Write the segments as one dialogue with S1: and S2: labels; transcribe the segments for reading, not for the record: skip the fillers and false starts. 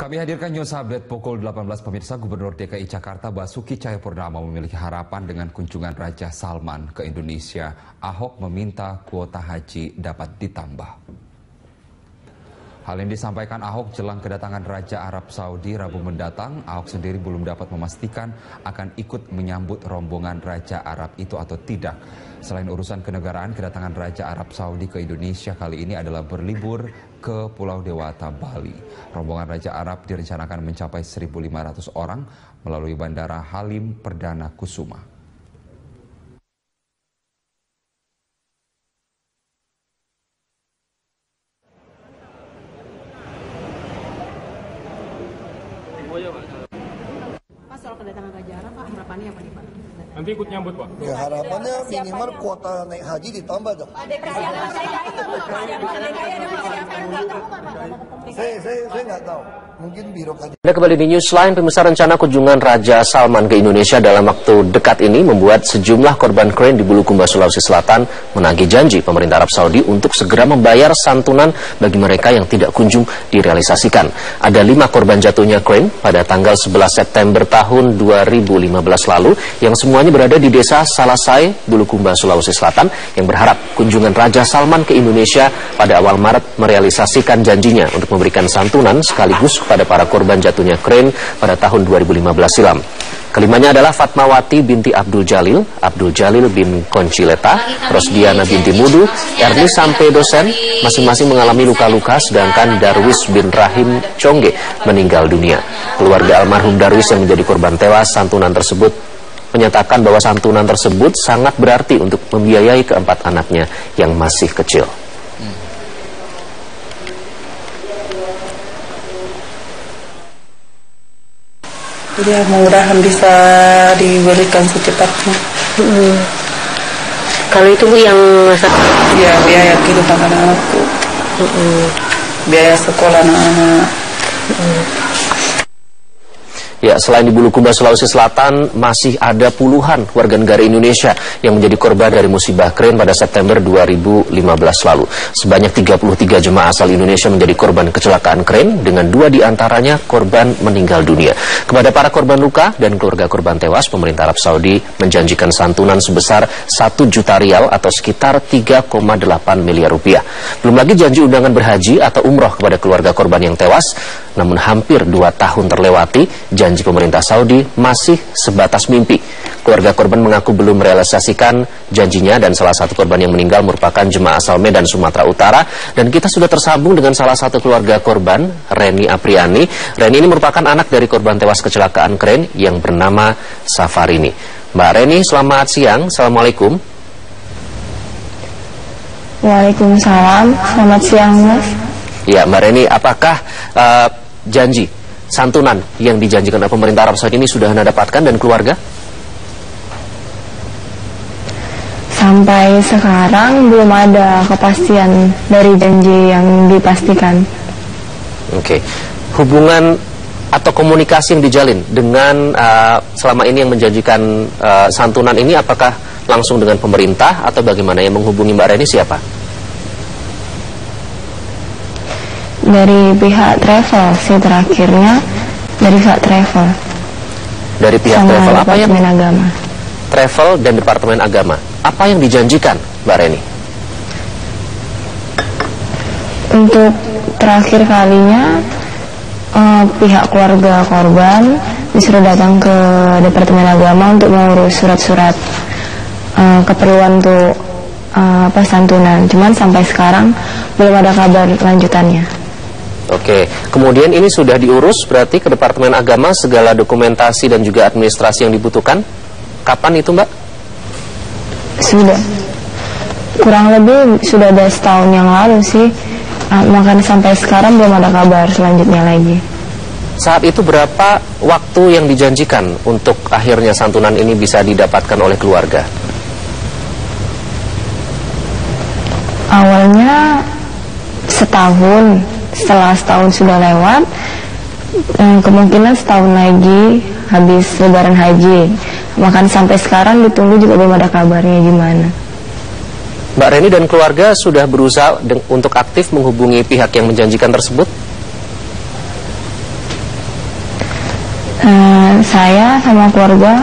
S1: Kami hadirkan News Update pukul 18 pemirsa. Gubernur DKI Jakarta Basuki Cahayapurnama memiliki harapan dengan kunjungan Raja Salman ke Indonesia. Ahok meminta kuota haji dapat ditambah. Hal ini disampaikan Ahok jelang kedatangan Raja Arab Saudi Rabu mendatang. Ahok sendiri belum dapat memastikan akan ikut menyambut rombongan Raja Arab itu atau tidak. Selain urusan kenegaraan, kedatangan Raja Arab Saudi ke Indonesia kali ini adalah berlibur ke Pulau Dewata, Bali. Rombongan Raja Arab direncanakan mencapai 1.500 orang melalui Bandara Halim Perdana Kusuma.
S2: Pak, soal kedatangan Raja Arab, Pak, harapannya apa nih, Pak?
S3: Nanti ikut nyambut, Pak?
S4: Ya, harapannya minimal kuota naik haji ditambah dong. Saya nggak tahu. Mungkin birokrasi.
S5: Anda kembali di Newsline. Pemirsa, rencana kunjungan Raja Salman ke Indonesia dalam waktu dekat ini membuat sejumlah korban krain di Bulukumba, Sulawesi Selatan menagih janji pemerintah Arab Saudi untuk segera membayar santunan bagi mereka yang tidak kunjung direalisasikan. Ada 5 korban jatuhnya krain pada tanggal 11 September tahun 2015 lalu yang semuanya berada di desa Salasai, Bulukumba, Sulawesi Selatan, yang berharap kunjungan Raja Salman ke Indonesia pada awal Maret merealisasikan janjinya untuk memberikan santunan sekaligus pada para korban jatuhnya krain pada tahun 2015 silam. Kelimanya adalah Fatmawati binti Abdul Jalil bin Koncileta, Rosdiana binti Mudu, Erni sampai dosen, masing-masing mengalami luka-luka, sedangkan Darwis bin Rahim Congge meninggal dunia. Keluarga almarhum Darwis yang menjadi korban tewas santunan tersebut menyatakan bahwa santunan tersebut sangat berarti untuk membiayai keempat anaknya yang masih kecil.
S6: Jadi mudah-mudahan bisa diberikan secepatnya.
S7: Kalau itu Bu yang
S6: Ya, biaya kehidupan anak-anakku, biaya sekolah anak-anak.
S5: Ya, selain di Bulukumba, Sulawesi Selatan, masih ada puluhan warga negara Indonesia yang menjadi korban dari musibah krain pada September 2015 lalu. Sebanyak 33 jemaah asal Indonesia menjadi korban kecelakaan krain, dengan 2 diantaranya korban meninggal dunia. Kepada para korban luka dan keluarga korban tewas, pemerintah Arab Saudi menjanjikan santunan sebesar 1 juta rial atau sekitar 3,8 miliar rupiah. Belum lagi janji undangan berhaji atau umroh kepada keluarga korban yang tewas. Namun hampir 2 tahun terlewati, janji pemerintah Saudi masih sebatas mimpi. Keluarga korban mengaku belum merealisasikan janjinya, dan salah satu korban yang meninggal merupakan jemaah asal Medan, Sumatera Utara. Dan kita sudah tersambung dengan salah satu keluarga korban, Reni Apriani. Reni ini merupakan anak dari korban tewas kecelakaan krain yang bernama Safarini. Mbak Reni, selamat siang. Assalamualaikum.
S8: Waalaikumsalam. Selamat siang, Mas.
S5: Ya, Mbak Reni, apakah janji santunan yang dijanjikan oleh pemerintah Arab Saudi ini sudah Anda dapatkan dan keluarga?
S8: Sampai sekarang belum ada kepastian dari janji yang dipastikan.
S5: Oke. Hubungan atau komunikasi yang dijalin dengan selama ini yang menjanjikan santunan ini, apakah langsung dengan pemerintah atau bagaimana? Yang menghubungi Mbak Reni siapa?
S8: Dari pihak travel sih terakhirnya, dari pihak travel.
S5: Dari pihak
S8: sama
S5: travel apa yang
S8: Departemen Agama.
S5: Travel dan Departemen Agama. Apa yang dijanjikan, Mbak Reni?
S8: Untuk terakhir kalinya pihak keluarga korban disuruh datang ke Departemen Agama untuk mengurus surat-surat keperluan untuk santunan. Cuman sampai sekarang belum ada kabar lanjutannya.
S5: Oke, kemudian ini sudah diurus berarti ke Departemen Agama segala dokumentasi dan juga administrasi yang dibutuhkan. Kapan itu, Mbak?
S8: Sudah. Kurang lebih sudah ada setahun yang lalu sih. Makanya sampai sekarang belum ada kabar selanjutnya lagi.
S5: Saat itu berapa waktu yang dijanjikan untuk akhirnya santunan ini bisa didapatkan oleh keluarga?
S8: Awalnya setahun. Setelah setahun sudah lewat, kemungkinan setahun lagi habis lebaran haji. Bahkan sampai sekarang ditunggu juga belum ada kabarnya gimana.
S5: Mbak Reni dan keluarga sudah berusaha untuk aktif menghubungi pihak yang menjanjikan tersebut?
S8: Saya sama keluarga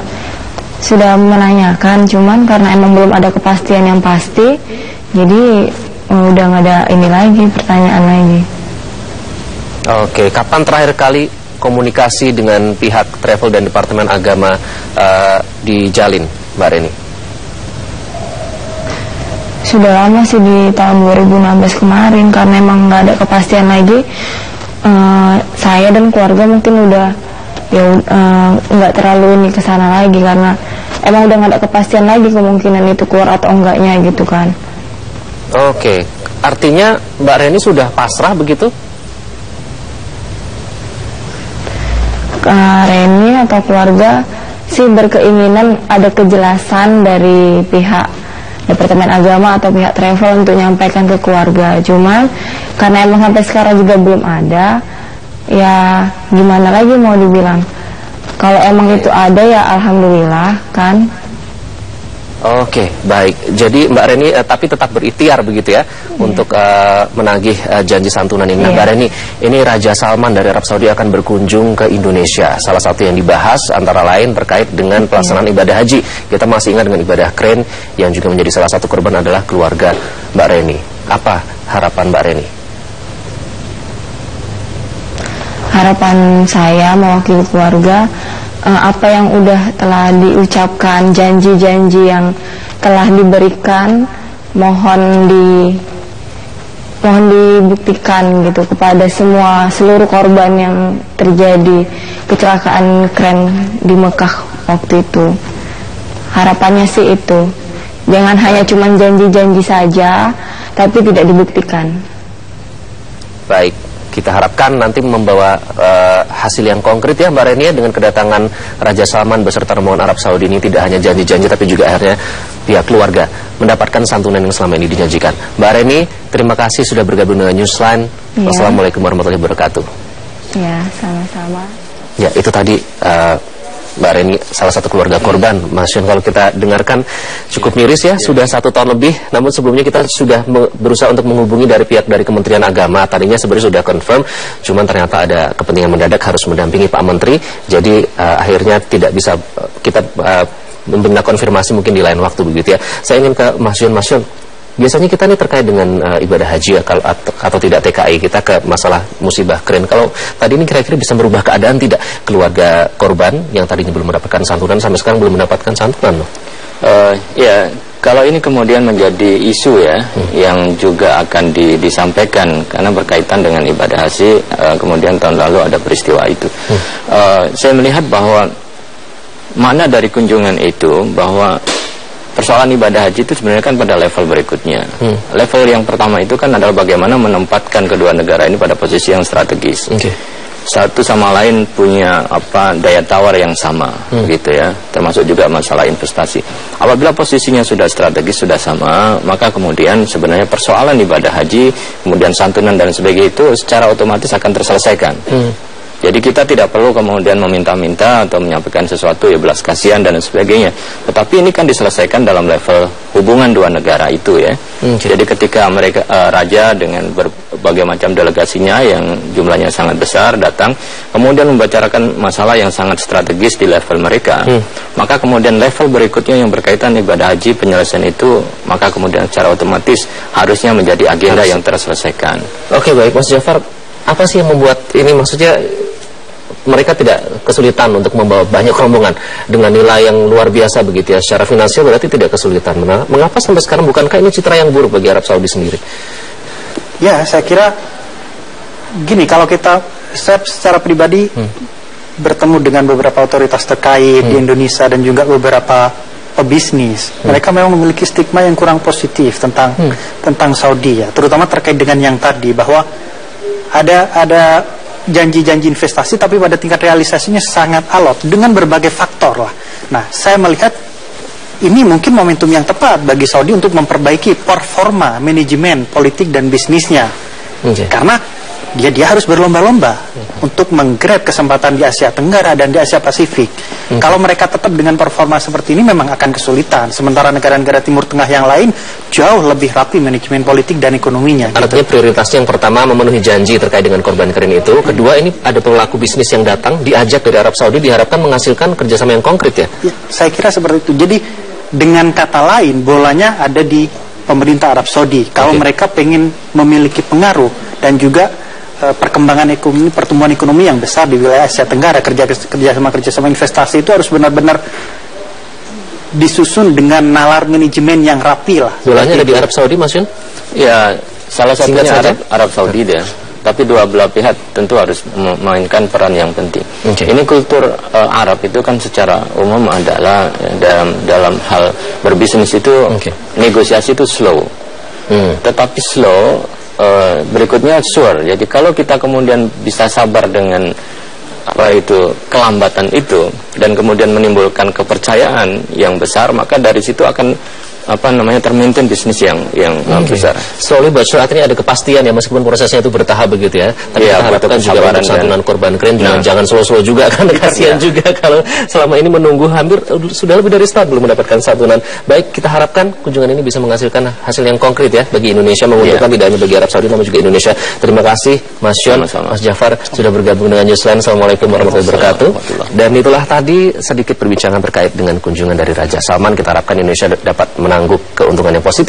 S8: sudah menanyakan, cuman karena emang belum ada kepastian yang pasti, jadi udah nggak ada ini lagi, pertanyaan lagi.
S5: Oke, kapan terakhir kali komunikasi dengan pihak travel dan Departemen Agama dijalin, Mbak Reni?
S8: Sudah lama sih, di tahun 2016 kemarin, karena emang nggak ada kepastian lagi. Saya dan keluarga mungkin udah nggak terlalu ini kesana lagi, karena emang udah nggak ada kepastian lagi kemungkinan itu keluar atau enggaknya gitu kan.
S5: Oke, artinya Mbak Reni sudah pasrah begitu?
S8: Reni atau keluarga sih berkeinginan ada kejelasan dari pihak Departemen Agama atau pihak travel untuk menyampaikan ke keluarga. Cuman karena emang sampai sekarang juga belum ada, ya gimana lagi mau dibilang. Kalau emang itu ada ya alhamdulillah kan.
S5: Oke, baik. Jadi Mbak Reni tapi tetap berikhtiar begitu ya untuk menagih janji santunan ini. Nah, Mbak Reni, ini Raja Salman dari Arab Saudi akan berkunjung ke Indonesia. Salah satu yang dibahas antara lain terkait dengan pelaksanaan ibadah haji. Kita masih ingat dengan ibadah keren yang juga menjadi salah satu korban adalah keluarga Mbak Reni. Apa harapan Mbak Reni?
S8: Harapan saya mewakili keluarga, apa yang udah telah diucapkan, janji-janji yang telah diberikan, mohon dibuktikan gitu kepada seluruh korban yang terjadi kecelakaan keren di Mekah waktu itu. Harapannya sih itu, jangan hanya cuma janji-janji saja tapi tidak dibuktikan.
S5: Baik, kita harapkan nanti membawa hasil yang konkret ya Mbak Reni, dengan kedatangan Raja Salman beserta rombongan Arab Saudi ini tidak hanya janji-janji tapi juga akhirnya pihak keluarga mendapatkan santunan yang selama ini dijanjikan. Mbak Reni, terima kasih sudah bergabung dengan Newsline. Wassalamualaikum warahmatullahi wabarakatuh.
S8: Ya, sama-sama.
S5: Ya, itu tadi Mbak Reni, salah satu keluarga korban. Mas Yun, kalau kita dengarkan cukup miris ya, sudah 1 tahun lebih. Namun sebelumnya kita sudah berusaha untuk menghubungi dari pihak dari Kementerian Agama. Tadinya sebenarnya sudah confirm, cuman ternyata ada kepentingan mendadak harus mendampingi Pak Menteri. Jadi akhirnya tidak bisa kita memberikan konfirmasi mungkin di lain waktu begitu ya. Saya ingin ke Mas Yun. Mas Yun, biasanya kita ini terkait dengan ibadah haji ya, atau tidak TKI, kita ke masalah musibah keren. Kalau tadi ini kira-kira bisa merubah keadaan tidak keluarga korban yang tadinya belum mendapatkan santunan sampai sekarang belum mendapatkan santunan loh?
S3: Ya, kalau ini kemudian menjadi isu ya, yang juga akan disampaikan karena berkaitan dengan ibadah haji, kemudian tahun lalu ada peristiwa itu. Saya melihat bahwa makna dari kunjungan itu bahwa persoalan ibadah haji itu sebenarnya kan pada level berikutnya. Level yang pertama itu kan adalah bagaimana menempatkan kedua negara ini pada posisi yang strategis. Satu sama lain punya daya tawar yang sama, gitu ya. Termasuk juga masalah investasi. Apabila posisinya sudah strategis, sudah sama, maka kemudian sebenarnya persoalan ibadah haji, kemudian santunan dan sebagainya itu secara otomatis akan terselesaikan. Jadi kita tidak perlu kemudian meminta-minta atau menyampaikan sesuatu ya belas kasihan dan sebagainya. Tetapi ini kan diselesaikan dalam level hubungan dua negara itu ya. Jadi ketika mereka raja dengan berbagai macam delegasinya yang jumlahnya sangat besar datang, kemudian membicarakan masalah yang sangat strategis di level mereka, maka kemudian level berikutnya yang berkaitan ibadah haji penyelesaian itu, maka kemudian secara otomatis harusnya menjadi agenda yang terselesaikan.
S5: Oke, baik Mas Jafar, apa sih yang membuat ini, maksudnya mereka tidak kesulitan untuk membawa banyak rombongan dengan nilai yang luar biasa begitu ya, secara finansial berarti tidak kesulitan. Mengapa sampai sekarang, bukankah ini citra yang buruk bagi Arab Saudi sendiri?
S7: Ya, saya kira gini, kalau saya secara pribadi bertemu dengan beberapa otoritas terkait di Indonesia dan juga beberapa pebisnis, mereka memang memiliki stigma yang kurang positif tentang Saudi ya, terutama terkait dengan yang tadi, bahwa ada janji-janji investasi tapi pada tingkat realisasinya sangat alot dengan berbagai faktor lah. Nah, saya melihat ini mungkin momentum yang tepat bagi Saudi untuk memperbaiki performa manajemen politik dan bisnisnya. Karena dia harus berlomba-lomba untuk menggrab kesempatan di Asia Tenggara dan di Asia Pasifik. Kalau mereka tetap dengan performa seperti ini memang akan kesulitan. Sementara negara-negara Timur Tengah yang lain jauh lebih rapi manajemen politik dan ekonominya.
S5: Artinya prioritasnya yang pertama memenuhi janji terkait dengan korban keren itu. Kedua, ini ada pelaku bisnis yang datang diajak dari Arab Saudi, diharapkan menghasilkan kerjasama yang konkret ya?
S7: Ya, saya kira seperti itu. Jadi dengan kata lain bolanya ada di pemerintah Arab Saudi. Kalau mereka pengen memiliki pengaruh dan juga perkembangan ekonomi, pertumbuhan ekonomi yang besar di wilayah Asia Tenggara, kerjasama investasi itu harus benar-benar disusun dengan nalar manajemen yang rapi lah.
S5: Bolanya ada di Arab Saudi, Mas Yun?
S3: Ya, salah satunya Arab Saudi deh. Tapi dua belah pihak tentu harus memainkan peran yang penting. Ini kultur Arab itu kan secara umum adalah dalam hal berbisnis itu negosiasi itu slow. Tetapi slow berikutnya sure. Jadi kalau kita kemudian bisa sabar dengan kelambatan itu dan kemudian menimbulkan kepercayaan yang besar, maka dari situ akan termaintain bisnis yang besar.
S5: Slowly but sure, artinya ada kepastian ya, meskipun prosesnya itu bertahap begitu ya. Tapi kita harapkan juga untuk santunan korban keren jangan slow-slow juga, kan kasihan juga kalau selama ini menunggu hampir sudah lebih dari setahun belum mendapatkan santunan. Baik, kita harapkan kunjungan ini bisa menghasilkan hasil yang konkret ya bagi Indonesia, menguntungkan tidak hanya bagi Arab Saudi namun juga Indonesia. Terima kasih Mas Yon, Mas Jafar sudah bergabung dengan Newsline. Assalamualaikum warahmatullahi wabarakatuh. Dan itulah tadi sedikit perbincangan terkait dengan kunjungan dari Raja Salman. Kita harapkan Indonesia dapat menangguk keuntungan yang positif.